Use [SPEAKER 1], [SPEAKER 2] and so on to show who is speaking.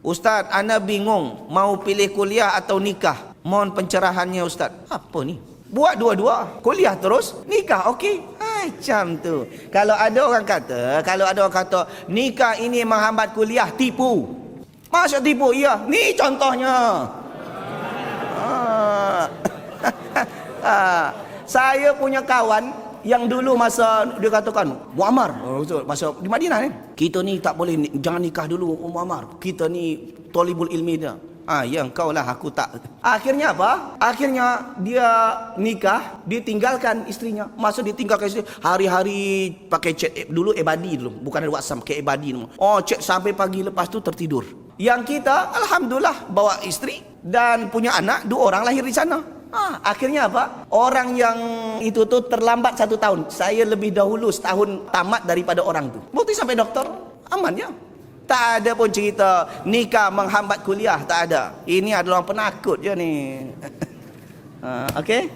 [SPEAKER 1] Ustaz, ana bingung mau pilih kuliah atau nikah. Mohon pencerahannya Ustaz. Apa ni? Buat dua-dua. Kuliah terus, nikah. Okey. Macam tu. Kalau ada orang kata nikah ini menghambat kuliah, tipu. Masa tipu? Ya. Ni contohnya. Saya punya kawan yang dulu masa dia katakan Muammar, masa di Madinah ni, kita ni tak boleh, jangan nikah dulu Muammar, kita ni tolibul ilmi dia. Ya engkau lah, aku tak. Akhirnya apa? Akhirnya dia nikah, dia tinggalkan istrinya. Masa dia tinggalkan isteri, hari-hari pakai chat dulu, ebadi dulu, bukan ada WhatsApp, pakai ebadi dulu. Chat sampai pagi, lepas tu tertidur. Yang kita alhamdulillah bawa isteri dan punya anak, 2 orang lahir di sana. Akhirnya apa? Orang yang itu tu terlambat 1 tahun. Saya lebih dahulu setahun tamat daripada orang tu. Bukti sampai doktor, aman ya. Tak ada pun cerita nikah menghambat kuliah, tak ada. Ini adalah penakut je ni. Okey?